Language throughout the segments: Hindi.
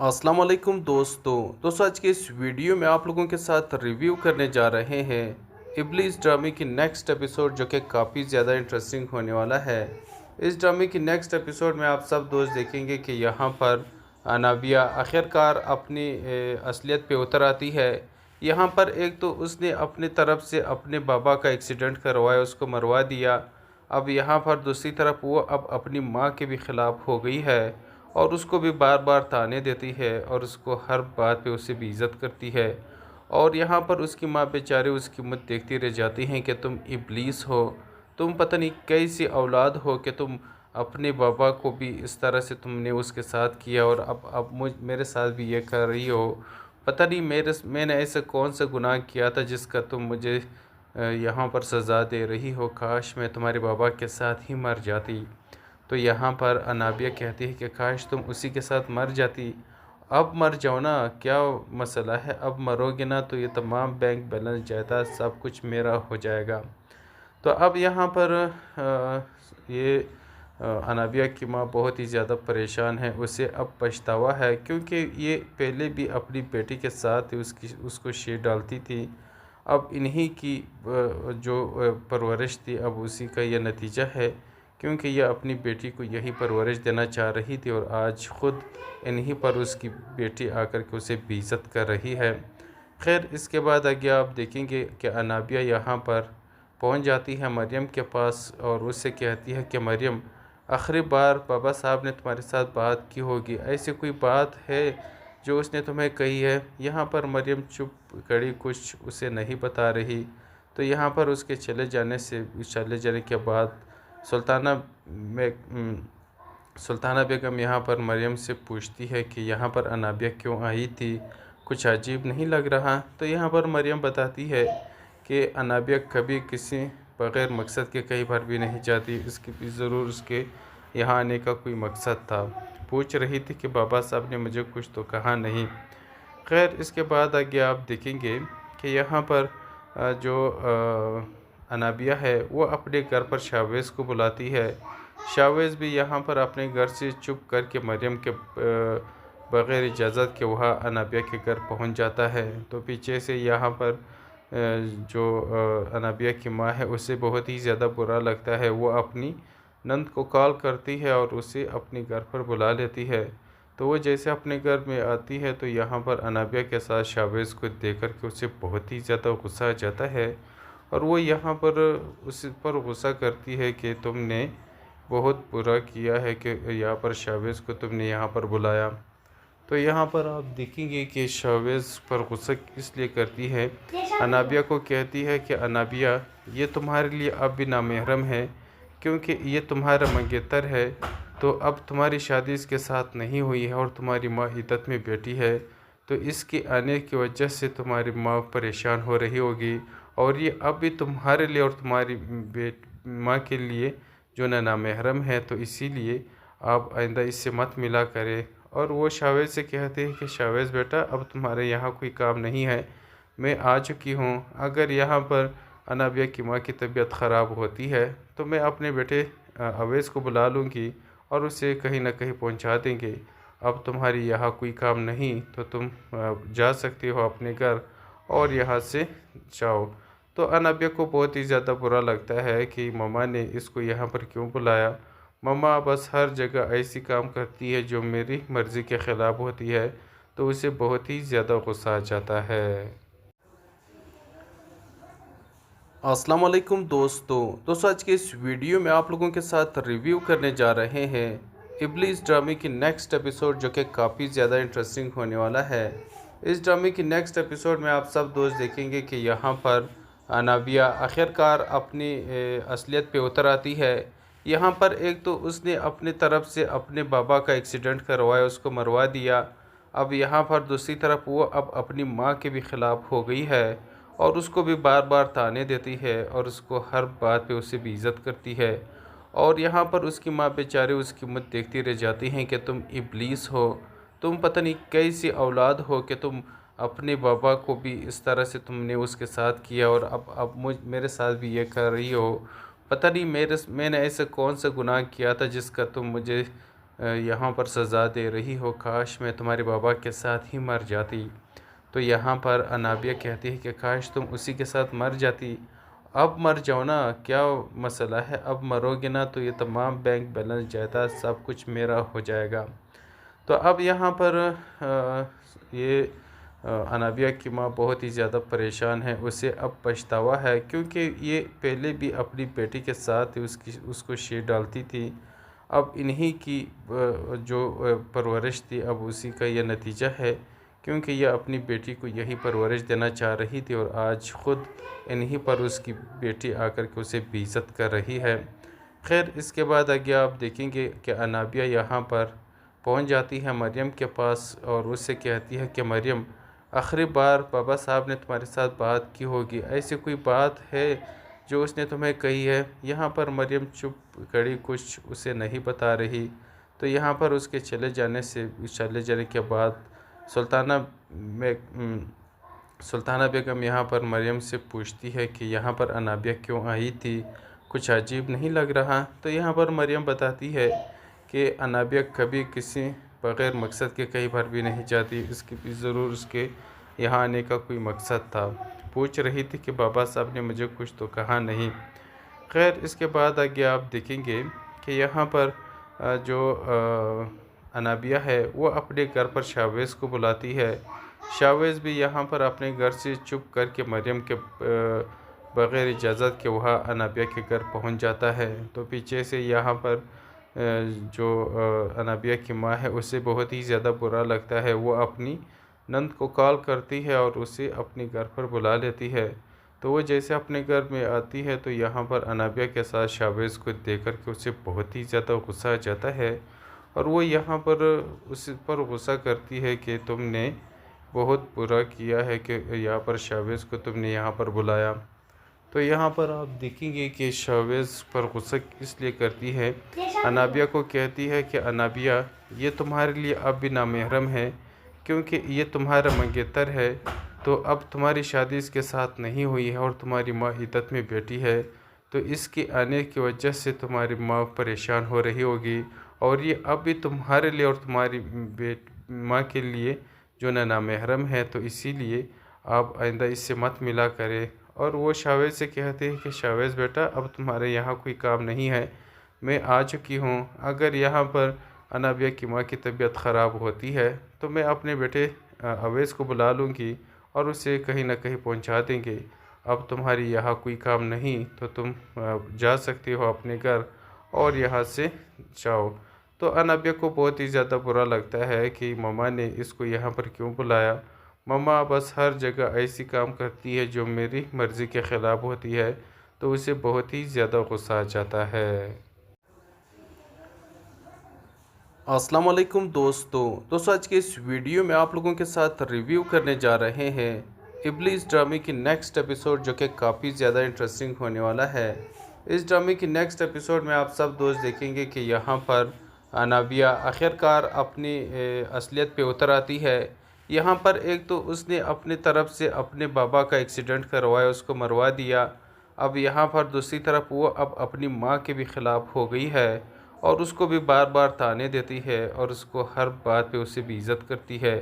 अस्सलाम वालेकुम दोस्तों आज के इस वीडियो में आप लोगों के साथ रिव्यू करने जा रहे हैं इब्लीस ड्रामे की नेक्स्ट एपिसोड, जो कि काफ़ी ज़्यादा इंटरेस्टिंग होने वाला है। इस ड्रामे की नेक्स्ट एपिसोड में आप सब दोस्त देखेंगे कि यहाँ पर अनाबिया आखिरकार अपनी असलियत पे उतर आती है। यहाँ पर एक तो उसने अपनी तरफ से अपने बाबा का एक्सीडेंट करवाया, उसको मरवा दिया। अब यहाँ पर दूसरी तरफ वो अब अपनी माँ के भी ख़िलाफ़ हो गई है और उसको भी बार बार ताने देती है और उसको हर बात पे उससे भी इज़्ज़त करती है। और यहाँ पर उसकी माँ बेचारे उसकी मुँह देखती रह जाती हैं कि तुम इब्लीस हो, तुम पता नहीं कैसी औलाद हो कि तुम अपने बाबा को भी इस तरह से तुमने उसके साथ किया और अब मेरे साथ भी ये कर रही हो। पता नहीं मैंने ऐसा कौन सा गुनाह किया था जिसका तुम मुझे यहाँ पर सज़ा दे रही हो। काश मैं तुम्हारे बाबा के साथ ही मर जाती। तो यहाँ पर अनाबिया कहती है कि काश तुम उसी के साथ मर जाती। अब मर जाओ ना, क्या मसला है, अब मरोगे ना तो ये तमाम बैंक बैलेंस जायदाद सब कुछ मेरा हो जाएगा। तो अब यहाँ पर ये अनाबिया की माँ बहुत ही ज़्यादा परेशान है। उसे अब पछतावा है क्योंकि ये पहले भी अपनी बेटी के साथ उसको शेर डालती थी। अब इन्हीं की जो परवरिश थी, अब उसी का यह नतीजा है क्योंकि यह अपनी बेटी को यही परवरिश देना चाह रही थी और आज ख़ुद इन्हीं पर उसकी बेटी आकर के उसे बेइज्जत कर रही है। खैर, इसके बाद आगे आप देखेंगे कि अनाबिया यहाँ पर पहुँच जाती है मरियम के पास और उससे कहती है कि मरियम, आखिरी बार बाबा साहब ने तुम्हारे साथ बात की होगी, ऐसी कोई बात है जो उसने तुम्हें कही है? यहाँ पर मरियम चुप खड़ी, कुछ उसे नहीं बता रही। तो यहाँ पर उसके चले जाने के बाद सुल्ताना सुल्ताना बेगम यहाँ पर मरियम से पूछती है कि यहाँ पर अनाबिया क्यों आई थी, कुछ अजीब नहीं लग रहा? तो यहाँ पर मरियम बताती है कि अनाबिया कभी किसी बग़ैर मकसद के कहीं पर भी नहीं जाती, इसके भी ज़रूर उसके यहाँ आने का कोई मकसद था। पूछ रही थी कि बाबा साहब ने मुझे कुछ तो कहा नहीं। खैर, इसके बाद आगे आप देखेंगे कि यहाँ पर अनाबिया है वो अपने घर पर शावेज़ को बुलाती है। शावेज़ भी यहाँ पर अपने घर से चुप करके मरियम के बग़ैर इजाज़त के वहाँ अनाबिया के घर पहुँच जाता है। तो पीछे से यहाँ पर अनाबिया की माँ है उसे बहुत ही ज़्यादा बुरा लगता है। वो अपनी नंद को कॉल करती है और उसे अपने घर पर बुला लेती है। तो वो जैसे अपने घर में आती है तो यहाँ पर अनाबिया के साथ शावेज़ को देख कर के उसे बहुत ही ज़्यादा गुस्सा आ जाता है और वो यहाँ पर उस पर गुस्सा करती है कि तुमने बहुत बुरा किया है कि यहाँ पर शावेज़ को तुमने यहाँ पर बुलाया। तो यहाँ पर आप देखेंगे कि शावेज़ पर गुस्सा इसलिए करती है, अनाबिया को कहती है कि अनाबिया, ये तुम्हारे लिए अब भी नामहरम है क्योंकि ये तुम्हारा मंगेतर है। तो अब तुम्हारी शादी इसके साथ नहीं हुई है और तुम्हारी माँ इद्दत में बैठी है, तो इसके आने की वजह से तुम्हारी माँ परेशान हो रही होगी और ये अब भी तुम्हारे लिए और तुम्हारी माँ के लिए जो नामहरम है, तो इसीलिए आप आइंदा इससे मत मिला करें। और वो शावेज़ से कहते हैं कि शावेज़ बेटा, अब तुम्हारे यहाँ कोई काम नहीं है, मैं आ चुकी हूँ। अगर यहाँ पर अनाबिया की माँ की तबीयत ख़राब होती है तो मैं अपने बेटे अवैस को बुला लूँगी और उसे कहीं ना कहीं पहुँचा देंगे। अब तुम्हारी यहाँ कोई काम नहीं तो तुम जा सकती हो अपने घर और यहाँ से जाओ। तो अनाबिया को बहुत ही ज़्यादा बुरा लगता है कि मम्मा ने इसको यहाँ पर क्यों बुलाया। मम्मा बस हर जगह ऐसी काम करती है जो मेरी मर्ज़ी के ख़िलाफ़ होती है, तो उसे बहुत ही ज़्यादा गुस्सा आ जाता है। अस्सलाम वालेकुम दोस्तों आज के इस वीडियो में आप लोगों के साथ रिव्यू करने जा रहे हैं इब्लीस ड्रामे की नेक्स्ट एपिसोड, जो कि काफ़ी ज़्यादा इंटरेस्टिंग होने वाला है। इस ड्रामे की नेक्स्ट एपिसोड में आप सब दोस्त देखेंगे कि यहाँ पर अनाबिया आखिरकार अपनी असलियत पे उतर आती है। यहाँ पर एक तो उसने अपनी तरफ से अपने बाबा का एक्सीडेंट करवाया, उसको मरवा दिया। अब यहाँ पर दूसरी तरफ वो अब अपनी माँ के भी ख़िलाफ़ हो गई है और उसको भी बार बार ताने देती है और उसको हर बात पे उससे भी इज़्ज़त करती है। और यहाँ पर उसकी माँ बेचारे उसकी मुँह देखती रह जाती हैं कि तुम इब्लीस हो, तुम पता नहीं कैसी औलाद हो कि तुम अपने बाबा को भी इस तरह से तुमने उसके साथ किया और अब मेरे साथ भी ये कर रही हो। पता नहीं मैंने ऐसा कौन सा गुनाह किया था जिसका तुम मुझे यहाँ पर सज़ा दे रही हो, काश मैं तुम्हारे बाबा के साथ ही मर जाती। तो यहाँ पर अनाबिया कहती है कि काश तुम उसी के साथ मर जाती। अब मर जाओ ना, क्या मसला है, अब मरोगे ना तो ये तमाम बैंक बैलेंस जायदाद सब कुछ मेरा हो जाएगा। तो अब यहाँ पर ये अनाबिया की माँ बहुत ही ज़्यादा परेशान है, उसे अब पछतावा है क्योंकि ये पहले भी अपनी बेटी के साथ उसको शेर डालती थी। अब इन्हीं की जो परवरिश थी, अब उसी का यह नतीजा है क्योंकि यह अपनी बेटी को यही परवरिश देना चाह रही थी और आज ख़ुद इन्हीं पर उसकी बेटी आकर के उसे बेइज्जत कर रही है। खैर, इसके बाद आगे आप देखेंगे कि अनाबिया यहाँ पर पहुँच जाती है मरियम के पास और उससे कहती है कि मरियम, आखिरी बार बाबा साहब ने तुम्हारे साथ बात की होगी, ऐसी कोई बात है जो उसने तुम्हें कही है? यहाँ पर मरियम चुप खड़ी, कुछ उसे नहीं बता रही। तो यहाँ पर उसके चले जाने के बाद सुल्ताना बेगम यहाँ पर मरियम से पूछती है कि यहाँ पर अनाबिया क्यों आई थी, कुछ अजीब नहीं लग रहा? तो यहाँ पर मरियम बताती है कि अनाबिया कभी किसी बग़ैर मकसद के कहीं पर भी नहीं जाती, इसकी भी ज़रूर उसके यहाँ आने का कोई मकसद था। पूछ रही थी कि बाबा साहब ने मुझे कुछ तो कहा नहीं। खैर, इसके बाद आगे आप देखेंगे कि यहाँ पर जो अनाबिया है वो अपने घर पर शावेज़ को बुलाती है। शावेज़ भी यहाँ पर अपने घर से चुप करके मरियम के बग़ैर इजाज़त के वहाँ अनाबिया के घर पहुँच जाता है। तो पीछे से यहाँ पर जो अनाबिया की माँ है उसे बहुत ही ज़्यादा बुरा लगता है। वो अपनी नंद को कॉल करती है और उसे अपने घर पर बुला लेती है। तो वो जैसे अपने घर में आती है तो यहाँ पर अनाबिया के साथ शावेज़ को देख कर के उसे बहुत ही ज़्यादा गुस्सा आ जाता है और वो यहाँ पर उस पर गुस्सा करती है कि तुमने बहुत बुरा किया है कि यहाँ पर शावेज़ को तुमने यहाँ पर बुलाया। तो यहाँ पर आप देखेंगे कि शावेज़ पर गुस्सा इसलिए करती है, अनाबिया को कहती है कि अनाबिया, ये तुम्हारे लिए अब भी नामहरम है क्योंकि ये तुम्हारा मंगेतर है। तो अब तुम्हारी शादी इसके साथ नहीं हुई है और तुम्हारी माँ इद्दत में बैठी है, तो इसके आने की वजह से तुम्हारी माँ परेशान हो रही होगी और ये अब भी तुम्हारे लिए और तुम्हारी माँ के लिए जो नामहरम है, तो इसीलिए आप आइंदा इससे मत मिला करें। और वो शावेज़ से कहते हैं कि शावेज़ बेटा, अब तुम्हारे यहाँ कोई काम नहीं है, मैं आ चुकी हूँ। अगर यहाँ पर अनाबिया की माँ की तबीयत ख़राब होती है तो मैं अपने बेटे अवैस को बुला लूँगी और उसे कहीं ना कहीं पहुँचा देंगे। अब तुम्हारी यहाँ कोई काम नहीं तो तुम जा सकती हो अपने घर और यहाँ से जाओ। तो अनाबिया को बहुत ही ज़्यादा बुरा लगता है कि मम्मा ने इसको यहाँ पर क्यों बुलाया। मम्मा बस हर जगह ऐसी काम करती है जो मेरी मर्ज़ी के ख़िलाफ़ होती है, तो उसे बहुत ही ज़्यादा गुस्सा आ जाता है। अस्सलाम वालेकुम दोस्तों आज के इस वीडियो में आप लोगों के साथ रिव्यू करने जा रहे हैं इब्लीस ड्रामे की नेक्स्ट एपिसोड, जो कि काफ़ी ज़्यादा इंटरेस्टिंग होने वाला है। इस ड्रामे की नेक्स्ट एपिसोड में आप सब दोस्त देखेंगे कि यहाँ पर अनाबिया आखिरकार अपनी असलियत पे उतर आती है। यहाँ पर एक तो उसने अपनी तरफ से अपने बाबा का एक्सीडेंट करवाया, उसको मरवा दिया। अब यहाँ पर दूसरी तरफ वो अब अपनी माँ के भी ख़िलाफ़ हो गई है और उसको भी बार बार ताने देती है और उसको हर बात पे उससे भी इज़्ज़त करती है।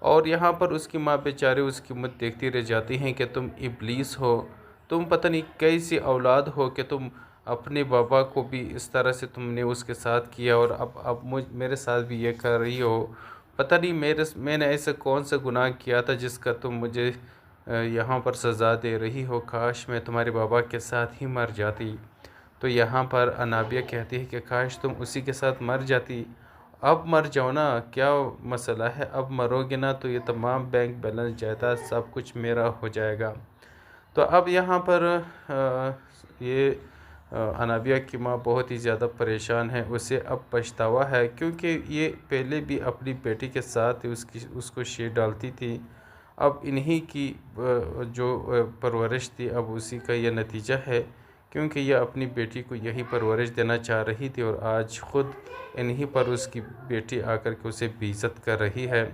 और यहाँ पर उसकी माँ बेचारे उसकी मुँह देखती रह जाती हैं कि तुम इब्लीस हो, तुम पता नहीं कैसी औलाद हो कि तुम अपने बाबा को भी इस तरह से तुमने उसके साथ किया और अब मेरे साथ भी ये कर रही हो। पता नहीं मैंने ऐसा कौन सा गुनाह किया था जिसका तुम मुझे यहाँ पर सज़ा दे रही हो, काश मैं तुम्हारे बाबा के साथ ही मर जाती। तो यहाँ पर अनाबिया कहती है कि काश तुम उसी के साथ मर जाती। अब मर जाओ ना, क्या मसला है, अब मरोगे ना तो ये तमाम बैंक बैलेंस जायदाद सब कुछ मेरा हो जाएगा। तो अब यहाँ पर ये अनाबिया की माँ बहुत ही ज़्यादा परेशान है, उसे अब पछतावा है क्योंकि ये पहले भी अपनी बेटी के साथ उसको शेर डालती थी। अब इन्हीं की जो परवरिश थी, अब उसी का यह नतीजा है क्योंकि यह अपनी बेटी को यही परवरिश देना चाह रही थी और आज ख़ुद इन्हीं पर उसकी बेटी आकर के उसे बेइज्जत कर रही है।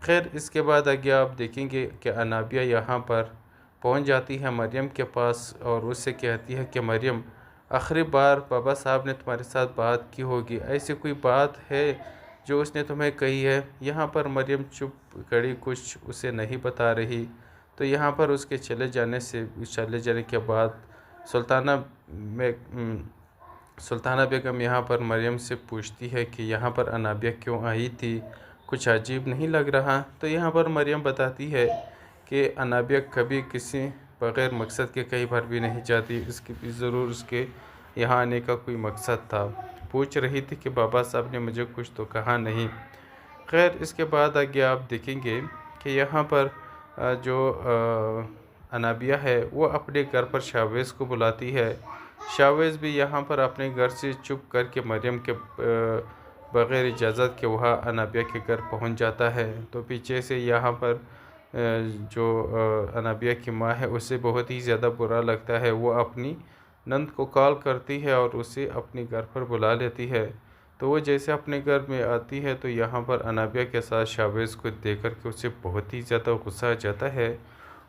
खैर, इसके बाद आगे आप देखेंगे कि अनाबिया यहाँ पर पहुँच जाती है मरियम के पास और उससे कहती है कि मरियम, आखिरी बार बाबा साहब ने तुम्हारे साथ बात की होगी, ऐसी कोई बात है जो उसने तुम्हें कही है। यहाँ पर मरियम चुप खड़ी, कुछ उसे नहीं बता रही। तो यहाँ पर उसके चले जाने के बाद सुल्ताना में सुल्ताना बेगम यहाँ पर मरियम से पूछती है कि यहाँ पर अनाबिया क्यों आई थी, कुछ अजीब नहीं लग रहा। तो यहाँ पर मरियम बताती है कि अनाबिया कभी किसी बग़ैर मकसद के कहीं पर भी नहीं जाती, इसके भी ज़रूर उसके यहाँ आने का कोई मकसद था। पूछ रही थी कि बाबा साहब ने मुझे कुछ तो कहा नहीं। खैर, इसके बाद आगे आप देखेंगे कि यहाँ पर अनाबिया है वो अपने घर पर शावेज़ को बुलाती है। शावेज़ भी यहाँ पर अपने घर से चुप करके मरियम के बग़ैर इजाज़त के वहाँ अनाबिया के घर पहुँच जाता है। तो पीछे से यहाँ पर अनाबिया की माँ है उसे बहुत ही ज़्यादा बुरा लगता है। वो अपनी नंद को कॉल करती है और उसे अपने घर पर बुला लेती है। तो वो जैसे अपने घर में आती है तो यहाँ पर अनाबिया के साथ शावेज़ को देख कर के उसे बहुत ही ज़्यादा गुस्सा आ जाता है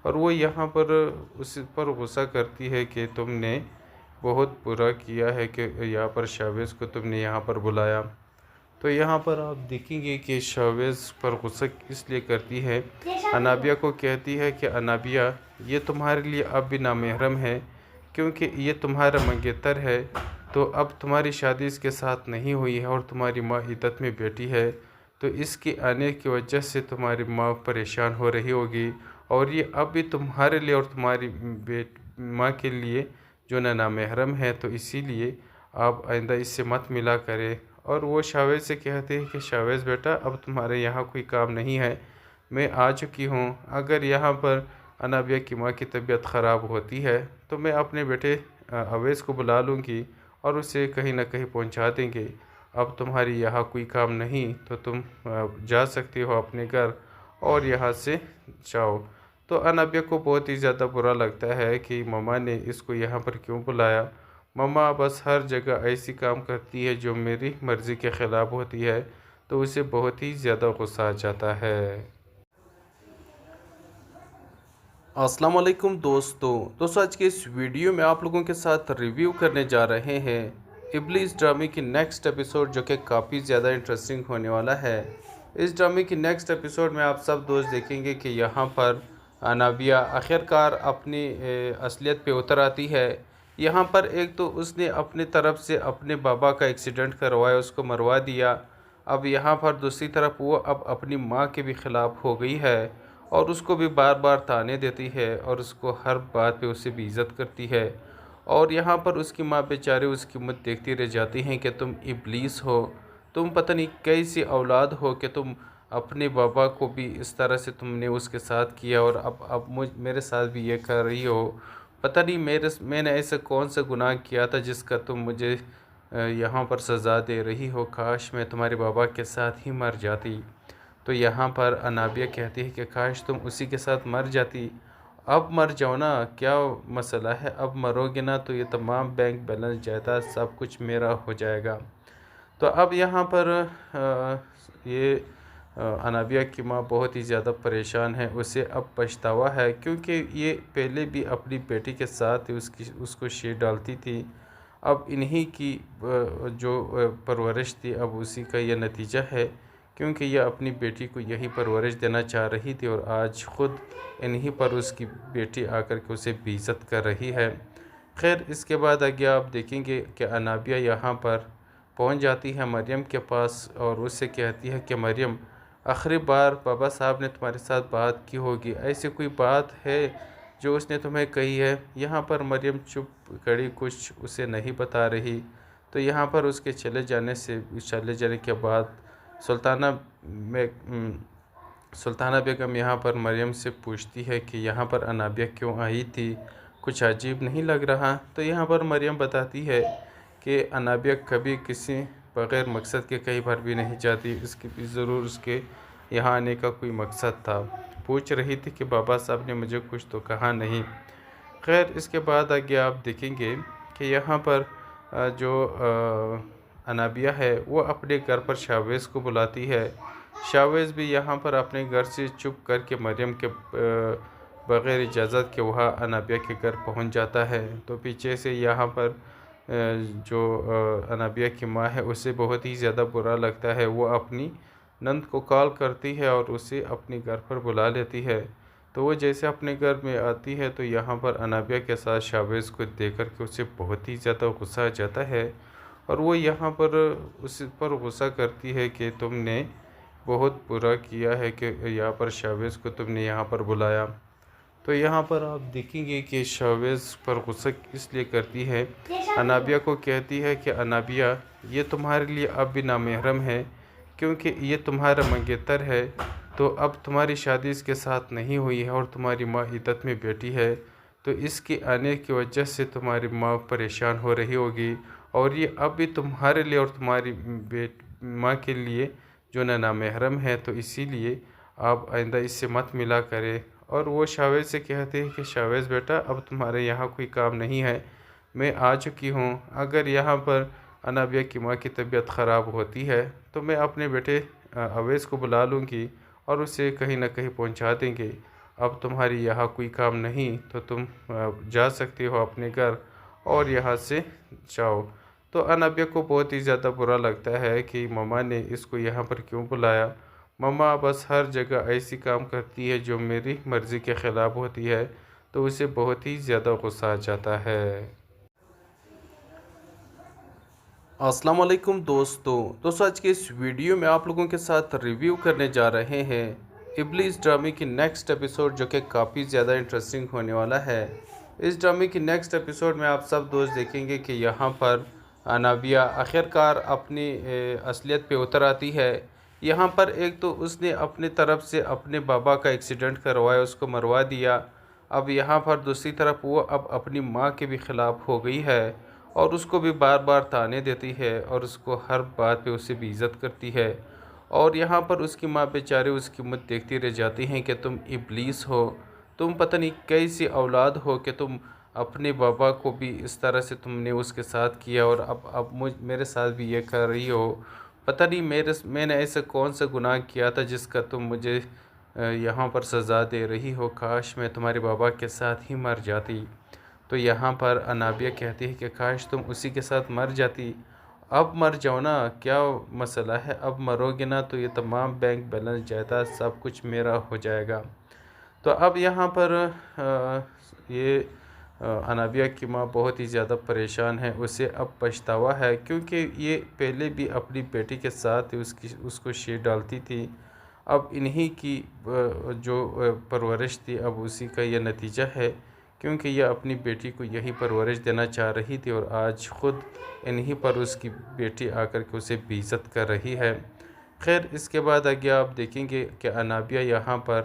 और वो यहाँ पर उस पर गुस्सा करती है कि तुमने बहुत बुरा किया है कि यहाँ पर शावेज़ को तुमने यहाँ पर बुलाया। तो यहाँ पर आप देखेंगे कि शावेज़ पर गुस्सा इसलिए करती है, अनाबिया को कहती है कि अनाबिया, ये तुम्हारे लिए अब भी नामहरम है क्योंकि ये तुम्हारा मंगेतर है। तो अब तुम्हारी शादी इसके साथ नहीं हुई है और तुम्हारी माँ इद्दत में बैठी है, तो इसके आने की वजह से तुम्हारी माँ परेशान हो रही होगी और ये अब भी तुम्हारे लिए और तुम्हारी माँ के लिए जो नामहरम है, तो इसीलिए आप आइंदा इससे मत मिला करें। और वो शावेज़ से कहते हैं कि शावेज़ बेटा, अब तुम्हारे यहाँ कोई काम नहीं है, मैं आ चुकी हूँ। अगर यहाँ पर अनाबिया की माँ की तबीयत ख़राब होती है तो मैं अपने बेटे अवैस को बुला लूँगी और उसे कहीं ना कहीं पहुँचा देंगे। अब तुम्हारी यहाँ कोई काम नहीं तो तुम जा सकती हो अपने घर और यहाँ से जाओ। तो अनाबिया को बहुत ही ज़्यादा बुरा लगता है कि मम्मा ने इसको यहाँ पर क्यों बुलाया। मम्मा बस हर जगह ऐसी काम करती है जो मेरी मर्ज़ी के ख़िलाफ़ होती है, तो उसे बहुत ही ज़्यादा गुस्सा आ जाता है। अस्सलाम वालेकुम दोस्तों आज के इस वीडियो में आप लोगों के साथ रिव्यू करने जा रहे हैं इब्लीस ड्रामे की नेक्स्ट एपिसोड, जो कि काफ़ी ज़्यादा इंटरेस्टिंग होने वाला है। इस ड्रामे की नेक्स्ट एपिसोड में आप सब दोस्त देखेंगे कि यहाँ पर अनाबिया आखिरकार अपनी असलियत पे उतर आती है। यहाँ पर एक तो उसने अपनी तरफ से अपने बाबा का एक्सीडेंट करवाया, उसको मरवा दिया। अब यहाँ पर दूसरी तरफ वो अब अपनी माँ के भी ख़िलाफ़ हो गई है और उसको भी बार बार ताने देती है और उसको हर बात पे उससे भी इज़्ज़त करती है। और यहाँ पर उसकी माँ बेचारे उसकी मुँह देखती रह जाती हैं कि तुम इब्लीस हो, तुम पता नहीं कैसी औलाद हो कि तुम अपने बाबा को भी इस तरह से तुमने उसके साथ किया और अब मेरे साथ भी ये कर रही हो। पता नहीं मैंने ऐसा कौन सा गुनाह किया था जिसका तुम मुझे यहाँ पर सज़ा दे रही हो। काश मैं तुम्हारे बाबा के साथ ही मर जाती। तो यहाँ पर अनाबिया कहती है कि काश तुम उसी के साथ मर जाती। अब मर जाओ ना, क्या मसला है, अब मरोगे ना तो ये तमाम बैंक बैलेंस जायदाद सब कुछ मेरा हो जाएगा। तो अब यहाँ पर अनाबिया की माँ बहुत ही ज़्यादा परेशान है, उसे अब पछतावा है क्योंकि ये पहले भी अपनी बेटी के साथ उसको शेर डालती थी। अब इन्हीं की जो परवरिश थी अब उसी का यह नतीजा है, क्योंकि यह अपनी बेटी को यही परवरिश देना चाह रही थी और आज ख़ुद इन्हीं पर उसकी बेटी आकर के उसे बेइज्जत कर रही है। खैर, इसके बाद आगे आप देखेंगे कि अनाबिया यहाँ पर पहुँच जाती है मरियम के पास और उससे कहती है कि मरियम, आखिरी बार बाबा साहब ने तुम्हारे साथ बात की होगी, ऐसी कोई बात है जो उसने तुम्हें कही है। यहाँ पर मरियम चुप खड़ी, कुछ उसे नहीं बता रही। तो यहाँ पर उसके चले जाने के बाद सुल्ताना बेगम यहाँ पर मरियम से पूछती है कि यहाँ पर अनाबिया क्यों आई थी, कुछ अजीब नहीं लग रहा। तो यहाँ पर मरियम बताती है कि अनाबिया कभी किसी बग़ैर मकसद के कहीं पर भी नहीं जाती, इसके भी ज़रूर उसके यहाँ आने का कोई मकसद था। पूछ रही थी कि बाबा साहब ने मुझे कुछ तो कहा नहीं। खैर, इसके बाद आगे आप देखेंगे कि यहाँ पर अनाबिया है वो अपने घर पर शावेज़ को बुलाती है। शावेज़ भी यहाँ पर अपने घर से चुप करके मरियम के बग़ैर इजाज़त के वहाँ अनाबिया के घर पहुँच जाता है। तो पीछे से यहाँ पर जो अनाबिया की माँ है उसे बहुत ही ज़्यादा बुरा लगता है। वो अपनी नंद को कॉल करती है और उसे अपने घर पर बुला लेती है। तो वो जैसे अपने घर में आती है तो यहाँ पर अनाबिया के साथ शावेज़ को देख कर के उसे बहुत ही ज़्यादा गुस्सा आ जाता है और वो यहाँ पर उस पर गुस्सा करती है कि तुमने बहुत बुरा किया है कि यहाँ पर शावेज़ को तुमने यहाँ पर बुलाया। तो यहाँ पर आप देखेंगे कि शावेज़ पर गुस्सा इसलिए करती है, अनाबिया को कहती है कि अनाबिया ये तुम्हारे लिए अब भी नामहरम है क्योंकि ये तुम्हारा मंगेतर है। तो अब तुम्हारी शादी इसके साथ नहीं हुई है और तुम्हारी माँ इद्दत में बैठी है, तो इसके आने की वजह से तुम्हारी माँ परेशान हो रही होगी और ये अब भी तुम्हारे लिए और तुम्हारी माँ के लिए जो नामहरम है, तो इसीलिए आप आइंदा इससे मत मिला करें। और वो शावेज़ से कहते हैं कि शावेज़ बेटा अब तुम्हारे यहाँ कोई काम नहीं है, मैं आ चुकी हूँ। अगर यहाँ पर अनाबिया की माँ की तबीयत ख़राब होती है तो मैं अपने बेटे अवैस को बुला लूँगी और उसे कहीं ना कहीं पहुँचा देंगे। अब तुम्हारी यहाँ कोई काम नहीं तो तुम जा सकती हो अपने घर और यहाँ से जाओ। तो अनाबिया को बहुत ही ज़्यादा बुरा लगता है कि मम्मा ने इसको यहाँ पर क्यों बुलाया। मम्मा बस हर जगह ऐसी काम करती है जो मेरी मर्ज़ी के ख़िलाफ़ होती है, तो उसे बहुत ही ज़्यादा गुस्सा आ जाता है। अस्सलाम वालेकुम दोस्तों आज के इस वीडियो में आप लोगों के साथ रिव्यू करने जा रहे हैं इब्लीस ड्रामे की नेक्स्ट एपिसोड, जो कि काफ़ी ज़्यादा इंटरेस्टिंग होने वाला है। इस ड्रामे की नेक्स्ट एपिसोड में आप सब दोस्त देखेंगे कि यहाँ पर अनाबिया आखिरकार अपनी असलियत पे उतर आती है। यहाँ पर एक तो उसने अपनी तरफ से अपने बाबा का एक्सीडेंट करवाया, उसको मरवा दिया। अब यहाँ पर दूसरी तरफ वो अब अपनी माँ के भी ख़िलाफ़ हो गई है और उसको भी बार बार ताने देती है और उसको हर बात पे उससे भी इज़्ज़त करती है। और यहाँ पर उसकी माँ बेचारे उसकी मुँह देखती रह जाती हैं कि तुम इब्लीस हो, तुम पता नहीं कैसी औलाद हो कि तुम अपने बाबा को भी इस तरह से तुमने उसके साथ किया और अब मेरे साथ भी ये कर रही हो। पता नहीं मैंने ऐसा कौन सा गुनाह किया था जिसका तुम मुझे यहाँ पर सज़ा दे रही हो। काश मैं तुम्हारे बाबा के साथ ही मर जाती। तो यहाँ पर अनाबिया कहती है कि काश तुम उसी के साथ मर जाती। अब मर जाओ ना, क्या मसला है, अब मरोगे ना तो ये तमाम बैंक बैलेंस जायदाद सब कुछ मेरा हो जाएगा। तो अब यहाँ पर ये अनाबिया की माँ बहुत ही ज़्यादा परेशान है, उसे अब पछतावा है क्योंकि ये पहले भी अपनी बेटी के साथ उसको शेर डालती थी। अब इन्हीं की जो परवरिश थी अब उसी का यह नतीजा है, क्योंकि यह अपनी बेटी को यही परवरिश देना चाह रही थी और आज ख़ुद इन्हीं पर उसकी बेटी आकर के उसे बेइज्जत कर रही है। खैर इसके बाद आगे आप देखेंगे कि अनाबिया यहाँ पर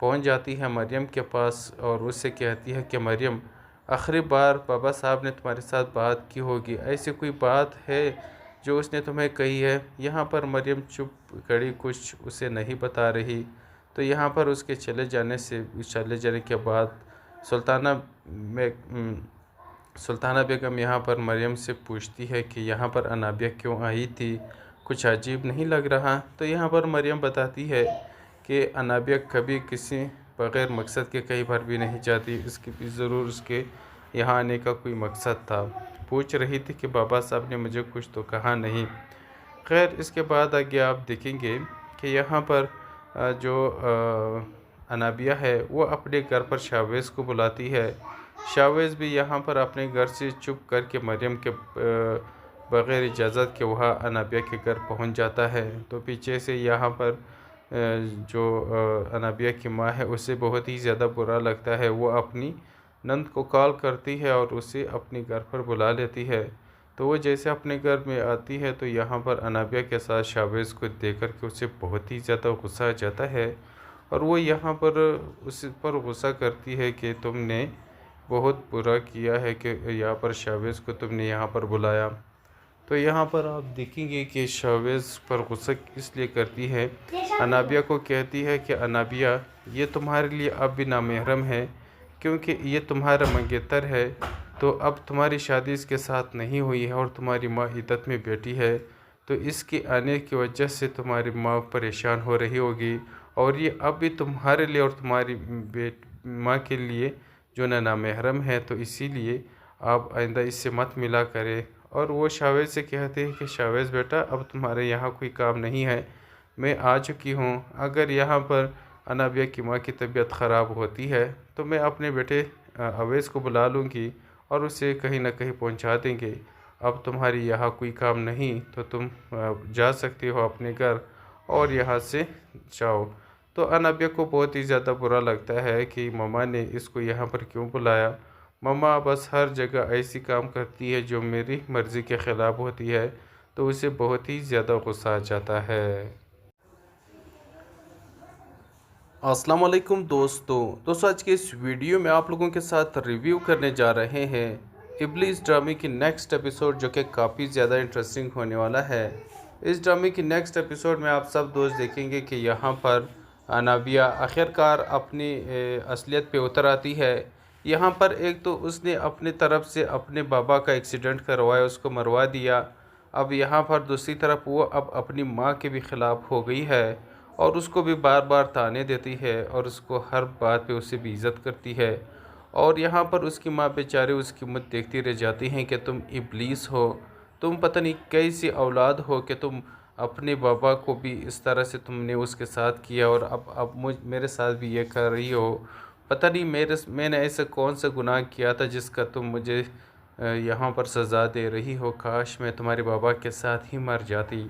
पहुँच जाती है मरियम के पास और उससे कहती है कि मरियम, आखिरी बार बाबा साहब ने तुम्हारे साथ बात की होगी, ऐसी कोई बात है जो उसने तुम्हें कही है। यहाँ पर मरियम चुप खड़ी, कुछ उसे नहीं बता रही। तो यहाँ पर उसके चले जाने के बाद सुल्ताना बेगम यहाँ पर मरियम से पूछती है कि यहाँ पर अनाबिया क्यों आई थी, कुछ अजीब नहीं लग रहा। तो यहाँ पर मरियम बताती है कि अनाबिया कभी किसी बग़ैर मकसद के कहीं पर भी नहीं जाती, इसकी भी ज़रूर उसके यहाँ आने का कोई मकसद था। पूछ रही थी कि बाबा साहब ने मुझे कुछ तो कहा नहीं। खैर इसके बाद आगे आप देखेंगे कि यहाँ पर जो अनाबिया है वो अपने घर पर शावेज़ को बुलाती है। शावेज़ भी यहाँ पर अपने घर से चुप करके मरियम के बग़ैर इजाज़त के वहाँ अनाबिया के घर पहुँच जाता है। तो पीछे से यहाँ पर जो अनाबिया की माँ है उसे बहुत ही ज़्यादा बुरा लगता है। वो अपनी नंद को कॉल करती है और उसे अपने घर पर बुला लेती है। तो वो जैसे अपने घर में आती है तो यहाँ पर अनाबिया के साथ शावेज़ को देख कर के उसे बहुत ही ज़्यादा गुस्सा आ जाता है और वो यहाँ पर उस पर गुस्सा करती है कि तुमने बहुत बुरा किया है कि यहाँ पर शावेज़ को तुमने यहाँ पर बुलाया। तो यहाँ पर आप देखेंगे कि शावेज़ पर गुस्सा इसलिए करती है, अनाबिया को कहती है कि अनाबिया ये तुम्हारे लिए अब भी नामहरम है क्योंकि ये तुम्हारा मंगेतर है। तो अब तुम्हारी शादी इसके साथ नहीं हुई है और तुम्हारी माँ इद्दत में बैठी है, तो इसके आने की वजह से तुम्हारी माँ परेशान हो रही होगी और ये अब भी तुम्हारे लिए और तुम्हारी माँ के लिए जो नामहरम है, तो इसीलिए आप आइंदा इससे मत मिला करें। और वो शावेज़ से कहते हैं कि शावेज़ बेटा अब तुम्हारे यहाँ कोई काम नहीं है, मैं आ चुकी हूँ। अगर यहाँ पर अनाबिया की माँ की तबीयत ख़राब होती है तो मैं अपने बेटे अवैस को बुला लूँगी और उसे कहीं ना कहीं पहुँचा देंगे। अब तुम्हारी यहाँ कोई काम नहीं तो तुम जा सकती हो अपने घर और यहाँ से जाओ। तो अनाबिया को बहुत ही ज़्यादा बुरा लगता है कि मम्मा ने इसको यहाँ पर क्यों बुलाया। मम्मा बस हर जगह ऐसी काम करती है जो मेरी मर्ज़ी के ख़िलाफ़ होती है, तो उसे बहुत ही ज़्यादा गुस्सा आ जाता है। अस्सलाम वालेकुम दोस्तों आज के इस वीडियो में आप लोगों के साथ रिव्यू करने जा रहे हैं इब्लीस ड्रामे की नेक्स्ट एपिसोड, जो कि काफ़ी ज़्यादा इंटरेस्टिंग होने वाला है। इस ड्रामे की नेक्स्ट एपिसोड में आप सब दोस्त देखेंगे कि यहाँ पर अनाबिया आखिरकार अपनी असलियत पे उतर आती है। यहाँ पर एक तो उसने अपनी तरफ से अपने बाबा का एक्सीडेंट करवाया, उसको मरवा दिया। अब यहाँ पर दूसरी तरफ वो अब अपनी माँ के भी ख़िलाफ़ हो गई है और उसको भी बार बार ताने देती है और उसको हर बात पे उससे भी इज़्ज़त करती है। और यहाँ पर उसकी माँ बेचारे उसकी मुँह देखती रह जाती हैं कि तुम इब्लीस हो, तुम पता नहीं कैसी औलाद हो कि तुम अपने बाबा को भी इस तरह से तुमने उसके साथ किया और अब मेरे साथ भी ये कर रही हो। पता नहीं मैंने ऐसा कौन सा गुनाह किया था जिसका तुम मुझे यहाँ पर सज़ा दे रही हो। काश मैं तुम्हारे बाबा के साथ ही मर जाती।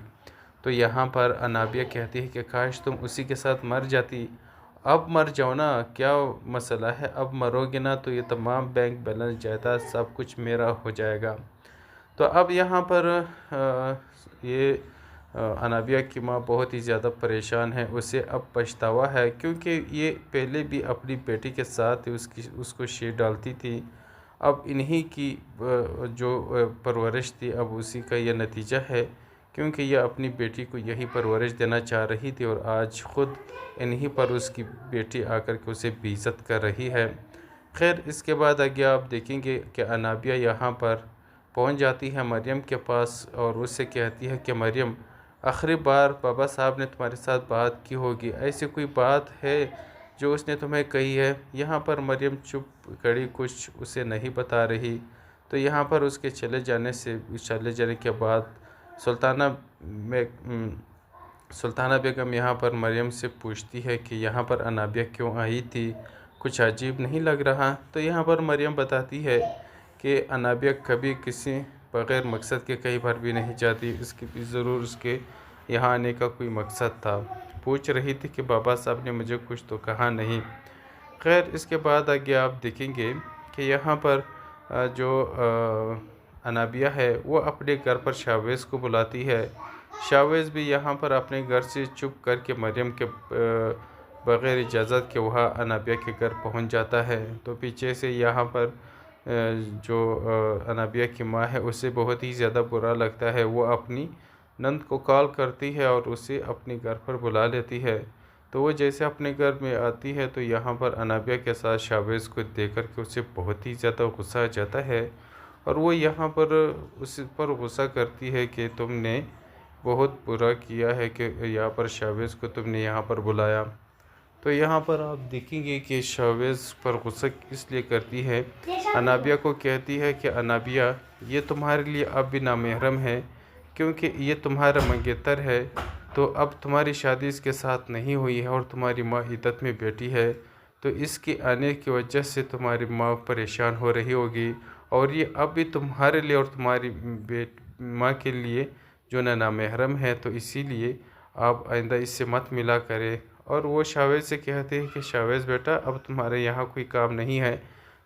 तो यहाँ पर अनाबिया कहती है कि काश तुम उसी के साथ मर जाती। अब मर जाओ ना, क्या मसला है, अब मरोगे ना तो ये तमाम बैंक बैलेंस जायदाद सब कुछ मेरा हो जाएगा। तो अब यहाँ पर ये अनाबिया की माँ बहुत ही ज़्यादा परेशान है। उसे अब पछतावा है क्योंकि ये पहले भी अपनी बेटी के साथ उसको शेर डालती थी। अब इन्हीं की जो परवरिश थी अब उसी का यह नतीजा है, क्योंकि यह अपनी बेटी को यही परवरिश देना चाह रही थी और आज ख़ुद इन्हीं पर उसकी बेटी आकर के उसे बेइज्जत कर रही है। खैर इसके बाद आगे आप देखेंगे कि अनाबिया यहाँ पर पहुँच जाती है मरियम के पास और उससे कहती है कि मरियम, आखिरी बार बाबा साहब ने तुम्हारे साथ बात की होगी, ऐसी कोई बात है जो उसने तुम्हें कही है। यहाँ पर मरियम चुप खड़ी, कुछ उसे नहीं बता रही। तो यहाँ पर उसके चले जाने के बाद सुल्ताना बेगम यहाँ पर मरियम से पूछती है कि यहाँ पर अनाबिया क्यों आई थी, कुछ अजीब नहीं लग रहा। तो यहाँ पर मरियम बताती है कि अनाबिया कभी किसी बग़ैर मकसद के कहीं पर भी नहीं जाती, इसकी भी ज़रूर उसके यहाँ आने का कोई मकसद था। पूछ रही थी कि बाबा साहब ने मुझे कुछ तो कहा नहीं। खैर इसके बाद आगे आप देखेंगे कि यहाँ पर जो अनाबिया है वो अपने घर पर शावेज़ को बुलाती है। शावेज़ भी यहाँ पर अपने घर से चुप करके मरियम के बग़ैर इजाज़त के वहाँ अनाबिया के घर पहुँच जाता है। तो पीछे से यहाँ पर जो अनाबिया की माँ है उसे बहुत ही ज़्यादा बुरा लगता है। वो अपनी नंद को कॉल करती है और उसे अपने घर पर बुला लेती है। तो वो जैसे अपने घर में आती है तो यहाँ पर अनाबिया के साथ शावेज़ को देख कर के उसे बहुत ही ज़्यादा गुस्सा आ जाता है और वो यहाँ पर उस पर गुस्सा करती है कि तुमने बहुत बुरा किया है कि यहाँ पर शावेज़ को तुमने यहाँ पर बुलाया। तो यहाँ पर आप देखेंगे कि शावेज़ पर गुस्सा इसलिए करती है, अनाबिया को कहती है कि अनाबिया ये तुम्हारे लिए अब भी नामहरम है क्योंकि ये तुम्हारा मंगेतर है। तो अब तुम्हारी शादी इसके साथ नहीं हुई है और तुम्हारी माँ इद्दत में बैठी है, तो इसके आने की वजह से तुम्हारी माँ परेशान हो रही होगी और ये अब भी तुम्हारे लिए और तुम्हारी माँ के लिए जो नामहरम है, तो इसीलिए आप आइंदा इससे मत मिला करें। और वो शावेज़ से कहते हैं कि शावेज़ बेटा अब तुम्हारे यहाँ कोई काम नहीं है,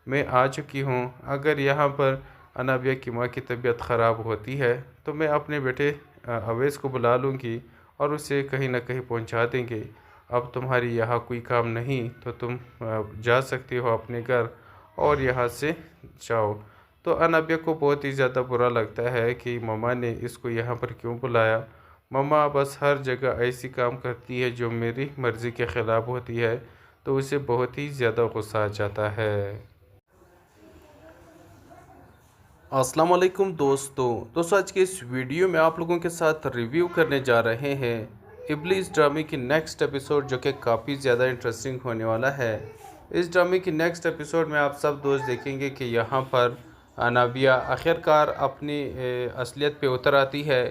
मैं आ चुकी हूँ। अगर यहाँ पर अनाबिया की माँ की तबीयत ख़राब होती है तो मैं अपने बेटे अवैस को बुला लूँगी और उसे कहीं ना कहीं पहुँचा देंगे। अब तुम्हारी यहाँ कोई काम नहीं तो तुम जा सकती हो अपने घर और यहाँ से जाओ। तो अनाबिया को बहुत ही ज़्यादा बुरा लगता है कि मम्मा ने इसको यहाँ पर क्यों बुलाया। मम्मा बस हर जगह ऐसी काम करती है जो मेरी मर्ज़ी के ख़िलाफ़ होती है, तो उसे बहुत ही ज़्यादा गुस्सा आ जाता है। अस्सलाम वालेकुम दोस्तों आज के इस वीडियो में आप लोगों के साथ रिव्यू करने जा रहे हैं इब्लीस ड्रामे की नेक्स्ट एपिसोड, जो कि काफ़ी ज़्यादा इंटरेस्टिंग होने वाला है। इस ड्रामे की नेक्स्ट एपिसोड में आप सब दोस्त देखेंगे कि यहाँ पर अनाबिया आखिरकार अपनी असलियत पे उतर आती है।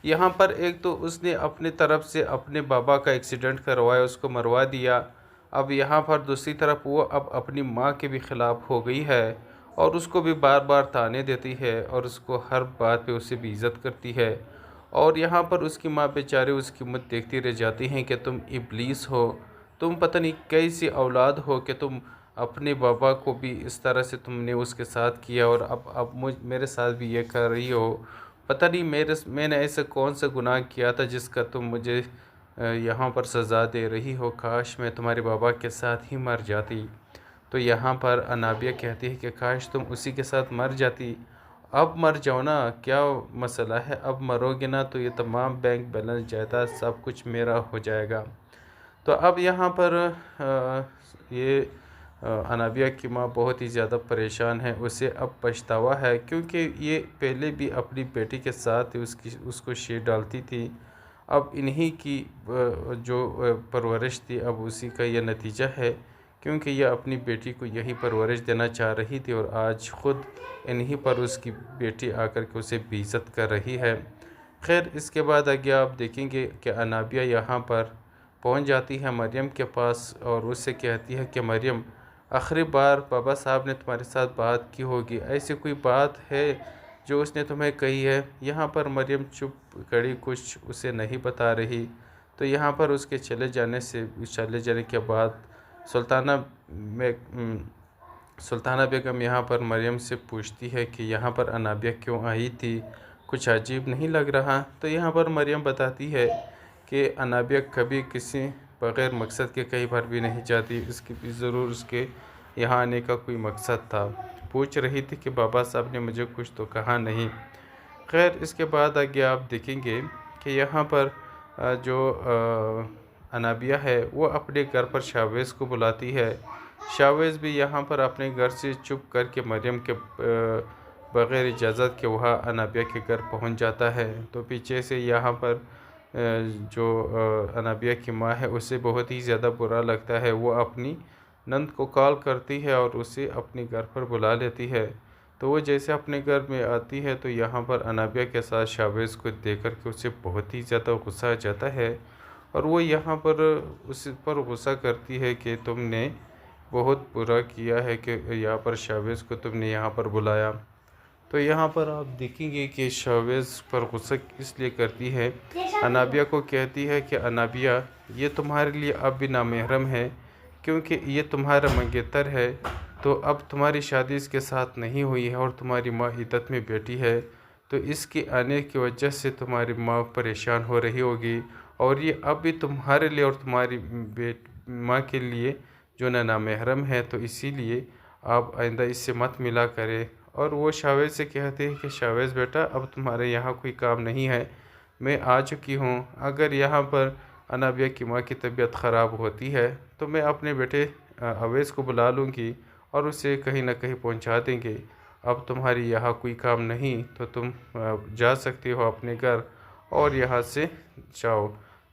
यहाँ पर एक तो उसने अपनी तरफ से अपने बाबा का एक्सीडेंट करवाया, उसको मरवा दिया। अब यहाँ पर दूसरी तरफ वो अब अपनी माँ के भी ख़िलाफ़ हो गई है और उसको भी बार बार ताने देती है और उसको हर बात पे उससे भी इज़्ज़त करती है। और यहाँ पर उसकी माँ बेचारे उसकी मुँह देखती रह जाती हैं कि तुम इब्लीस हो, तुम पता नहीं कैसी औलाद हो कि तुम अपने बाबा को भी इस तरह से तुमने उसके साथ किया और अब मेरे साथ भी ये कर रही हो। पता नहीं मैंने ऐसा कौन सा गुनाह किया था जिसका तुम मुझे यहाँ पर सज़ा दे रही हो। काश मैं तुम्हारे बाबा के साथ ही मर जाती। तो यहाँ पर अनाबिया कहती है कि काश तुम उसी के साथ मर जाती। अब मर जाओ ना, क्या मसला है, अब मरोगे ना तो ये तमाम बैंक बैलेंस जायदाद सब कुछ मेरा हो जाएगा। तो अब यहाँ पर ये अनाबिया की माँ बहुत ही ज़्यादा परेशान है। उसे अब पछतावा है क्योंकि ये पहले भी अपनी बेटी के साथ उसको शेर डालती थी। अब इन्हीं की जो परवरिश थी अब उसी का यह नतीजा है, क्योंकि यह अपनी बेटी को यही परवरिश देना चाह रही थी और आज ख़ुद इन्हीं पर उसकी बेटी आकर के उसे बेइज्जत कर रही है। खैर इसके बाद आगे आप देखेंगे कि अनाबिया यहाँ पर पहुँच जाती है मरियम के पास और उससे कहती है कि मरियम, आखिरी बार बाबा साहब ने तुम्हारे साथ बात की होगी, ऐसी कोई बात है जो उसने तुम्हें कही है? यहाँ पर मरियम चुप खड़ी, कुछ उसे नहीं बता रही। तो यहाँ पर उसके चले जाने के बाद सुल्ताना बेगम यहाँ पर मरियम से पूछती है कि यहाँ पर अनाबिया क्यों आई थी, कुछ अजीब नहीं लग रहा? तो यहाँ पर मरियम बताती है कि अनाबिया कभी किसी बग़ैर मकसद के कहीं पर भी नहीं जाती, इसकी भी ज़रूर उसके यहाँ आने का कोई मकसद था। पूछ रही थी कि बाबा साहब ने मुझे कुछ तो कहा नहीं। खैर इसके बाद आगे आप देखेंगे कि यहाँ पर जो अनाबिया है वो अपने घर पर शावेज़ को बुलाती है। शावेज़ भी यहाँ पर अपने घर से चुप करके मरियम के बग़ैर इजाज़त के वहाँ अनाबिया के घर पहुँच जाता है। तो पीछे से यहाँ पर जो अनाबिया की माँ है उसे बहुत ही ज़्यादा बुरा लगता है। वो अपनी नंद को कॉल करती है और उसे अपने घर पर बुला लेती है। तो वो जैसे अपने घर में आती है तो यहाँ पर अनाबिया के साथ शावेज़ को देख कर के उसे बहुत ही ज़्यादा गुस्सा आ जाता है और वो यहाँ पर उस पर गुस्सा करती है कि तुमने बहुत बुरा किया है कि यहाँ पर शावेज़ को तुमने यहाँ पर बुलाया। तो यहाँ पर आप देखेंगे कि शावेज़ पर गुस्सा इसलिए करती है, अनाबिया को कहती है कि अनाबिया, ये तुम्हारे लिए अब भी नामहरम है क्योंकि ये तुम्हारा मंगेतर है। तो अब तुम्हारी शादी इसके साथ नहीं हुई है और तुम्हारी माँ इद्दत में बैठी है, तो इसके आने की वजह से तुम्हारी माँ परेशान हो रही होगी और ये अब भी तुम्हारे लिए और तुम्हारी माँ के लिए जो नामहरम है, तो इसीलिए आप आइंदा इससे मत मिला करें। और वो शावेज़ से कहते हैं कि शावेज़ बेटा, अब तुम्हारे यहाँ कोई काम नहीं है, मैं आ चुकी हूँ। अगर यहाँ पर अनाबिया की माँ की तबीयत ख़राब होती है तो मैं अपने बेटे अवैस को बुला लूँगी और उसे कहीं ना कहीं पहुँचा देंगे। अब तुम्हारी यहाँ कोई काम नहीं तो तुम जा सकती हो अपने घर और यहाँ से जाओ।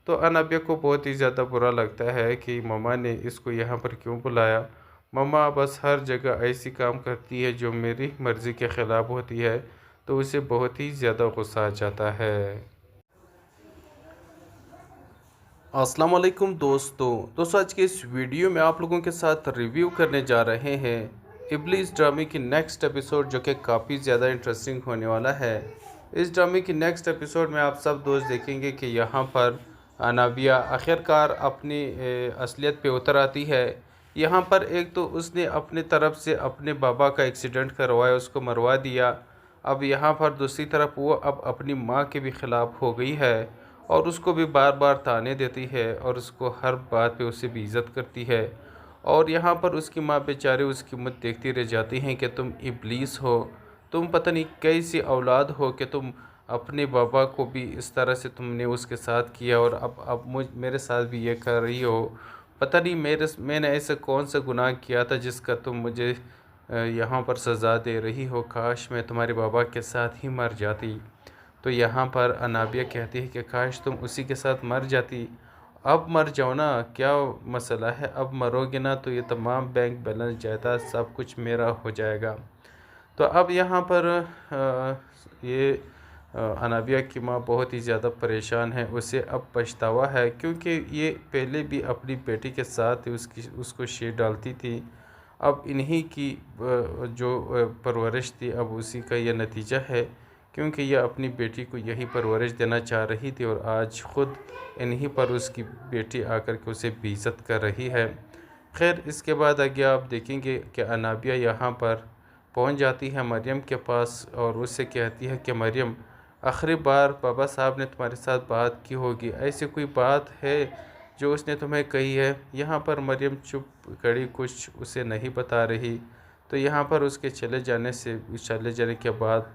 तो अनाबिया को बहुत ही ज़्यादा बुरा लगता है कि मम्मा ने इसको यहाँ पर क्यों बुलाया। मम्मा बस हर जगह ऐसी काम करती है जो मेरी मर्ज़ी के ख़िलाफ़ होती है, तो उसे बहुत ही ज़्यादा गुस्सा आ जाता है। अस्सलाम वालेकुम दोस्तों आज के इस वीडियो में आप लोगों के साथ रिव्यू करने जा रहे हैं इब्लीस ड्रामे की नेक्स्ट एपिसोड, जो कि काफ़ी ज़्यादा इंटरेस्टिंग होने वाला है। इस ड्रामे की नेक्स्ट एपिसोड में आप सब दोस्त देखेंगे कि यहाँ पर अनाबिया आखिरकार अपनी असलियत पे उतर आती है। यहाँ पर एक तो उसने अपनी तरफ से अपने बाबा का एक्सीडेंट करवाया, उसको मरवा दिया। अब यहाँ पर दूसरी तरफ वो अब अपनी माँ के भी ख़िलाफ़ हो गई है और उसको भी बार बार ताने देती है और उसको हर बात पे उससे भी इज़्ज़त करती है। और यहाँ पर उसकी माँ बेचारे उसकी मुँह देखती रह जाती हैं कि तुम इब्लीस हो, तुम पता नहीं कैसी औलाद हो कि तुम अपने बाबा को भी इस तरह से तुमने उसके साथ किया और अब मेरे साथ भी ये कर रही हो। पता नहीं मैंने ऐसा कौन सा गुनाह किया था जिसका तुम मुझे यहाँ पर सज़ा दे रही हो। काश मैं तुम्हारे बाबा के साथ ही मर जाती। तो यहाँ पर अनाबिया कहती है कि काश तुम उसी के साथ मर जाती। अब मर जाओ ना, क्या मसला है, अब मरोगे ना तो ये तमाम बैंक बैलेंस जायदाद सब कुछ मेरा हो जाएगा। तो अब यहाँ पर ये अनाबिया की माँ बहुत ही ज़्यादा परेशान है। उसे अब पछतावा है क्योंकि ये पहले भी अपनी बेटी के साथ उसको शेर डालती थी। अब इन्हीं की जो परवरिश थी, अब उसी का यह नतीजा है, क्योंकि यह अपनी बेटी को यही परवरिश देना चाह रही थी और आज ख़ुद इन्हीं पर उसकी बेटी आकर के उसे बेइज्जत कर रही है। खैर, इसके बाद आगे आप देखेंगे कि अनाबिया यहाँ पर पहुँच जाती है मरियम के पास और उससे कहती है कि मरियम, आखिरी बार बाबा साहब ने तुम्हारे साथ बात की होगी, ऐसी कोई बात है जो उसने तुम्हें कही है? यहाँ पर मरियम चुप खड़ी, कुछ उसे नहीं बता रही। तो यहाँ पर उसके चले जाने के बाद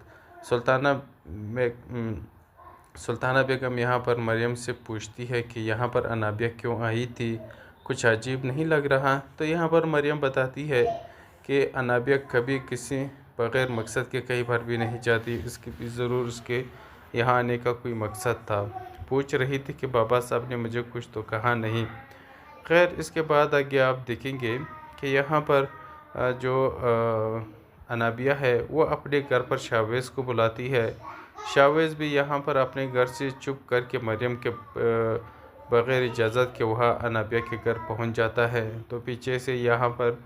सुल्ताना बेगम यहाँ पर मरियम से पूछती है कि यहाँ पर अनाबिया क्यों आई थी, कुछ अजीब नहीं लग रहा? तो यहाँ पर मरियम बताती है कि अनाबिया कभी किसी बग़ैर मकसद के कहीं पर भी नहीं जाती, इसके भी ज़रूर उसके यहाँ आने का कोई मकसद था। पूछ रही थी कि बाबा साहब ने मुझे कुछ तो कहा नहीं। खैर, इसके बाद आगे आप देखेंगे कि यहाँ पर जो अनाबिया है वो अपने घर पर शावेज़ को बुलाती है। शावेज़ भी यहाँ पर अपने घर से चुप करके मरियम के बग़ैर इजाज़त के वहाँ अनाबिया के घर पहुँच जाता है। तो पीछे से यहाँ पर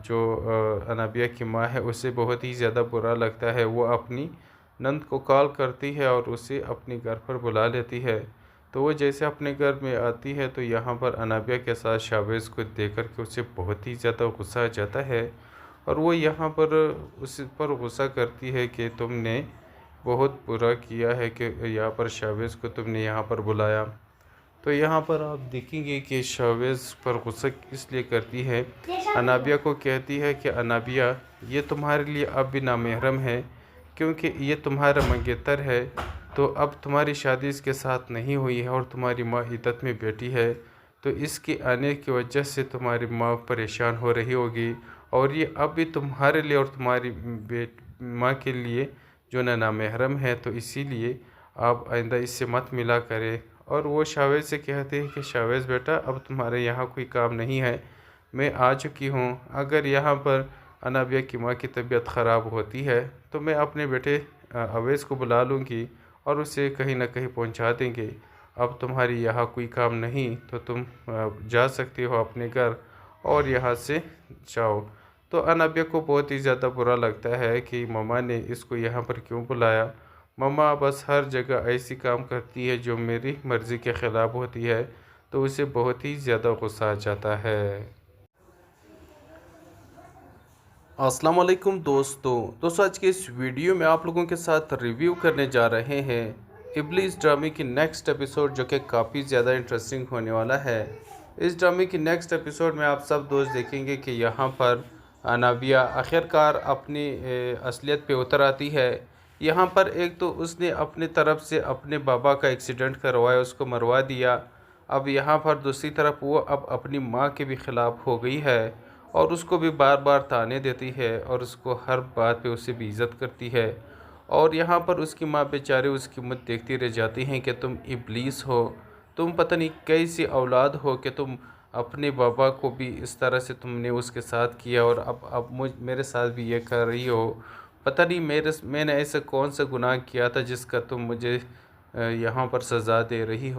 जो अनाबिया की माँ है उसे बहुत ही ज़्यादा बुरा लगता है। वो अपनी नंद को कॉल करती है और उसे अपने घर पर बुला लेती है। तो वो जैसे अपने घर में आती है तो यहाँ पर अनाबिया के साथ शावेज़ को देख कर के उसे बहुत ही ज़्यादा गुस्सा आ जाता है और वो यहाँ पर उस पर गुस्सा करती है कि तुमने बहुत बुरा किया है कि यहाँ पर शावेज़ को तुमने यहाँ पर बुलाया। तो यहाँ पर आप देखेंगे कि शावेज़ पर गुस्सा इसलिए करती है, अनाबिया को कहती है कि अनाबिया, ये तुम्हारे लिए अब भी नामहरम है क्योंकि ये तुम्हारा मंगेतर है। तो अब तुम्हारी शादी इसके साथ नहीं हुई है और तुम्हारी माँ इद्दत में बैठी है, तो इसके आने की वजह से तुम्हारी माँ परेशान हो रही होगी और ये अब भी तुम्हारे लिए और तुम्हारी माँ के लिए जो नामहरम है, तो इसीलिए आप आइंदा इससे मत मिला करें। और वो शावेज़ से कहते हैं कि शावेज़ बेटा, अब तुम्हारे यहाँ कोई काम नहीं है, मैं आ चुकी हूँ। अगर यहाँ पर अनाबिया की माँ की तबीयत ख़राब होती है तो मैं अपने बेटे अवैस को बुला लूँगी और उसे कहीं ना कहीं पहुँचा देंगे। अब तुम्हारी यहाँ कोई काम नहीं तो तुम जा सकती हो अपने घर और यहाँ से जाओ। तो अनाबिया को बहुत ही ज़्यादा बुरा लगता है कि मम्मा ने इसको यहाँ पर क्यों बुलाया। मम्मा बस हर जगह ऐसी काम करती है जो मेरी मर्ज़ी के ख़िलाफ़ होती है, तो उसे बहुत ही ज़्यादा गुस्सा आ जाता है। अस्सलाम वालेकुम दोस्तों आज के इस वीडियो में आप लोगों के साथ रिव्यू करने जा रहे हैं इब्लीस ड्रामे की नेक्स्ट एपिसोड, जो कि काफ़ी ज़्यादा इंटरेस्टिंग होने वाला है। इस ड्रामे की नेक्स्ट एपिसोड में आप सब दोस्त देखेंगे कि यहाँ पर अनाबिया आखिरकार अपनी असलियत पे उतर आती है। यहाँ पर एक तो उसने अपनी तरफ से अपने बाबा का एक्सीडेंट करवाया, उसको मरवा दिया। अब यहाँ पर दूसरी तरफ वो अब अपनी माँ के भी ख़िलाफ़ हो गई है और उसको भी बार बार ताने देती है और उसको हर बात पे उसे भी इज़्ज़त करती है। और यहाँ पर उसकी माँ बेचारे उसकी मुँह देखती रह जाती हैं कि तुम इब्लीस हो, तुम पता नहीं कैसी औलाद हो कि तुम अपने बाबा को भी इस तरह से तुमने उसके साथ किया और अब मेरे साथ भी ये कर रही हो। पता नहीं मैंने ऐसा कौन सा गुनाह किया था जिसका तुम मुझे यहाँ पर सज़ा दे रही हो।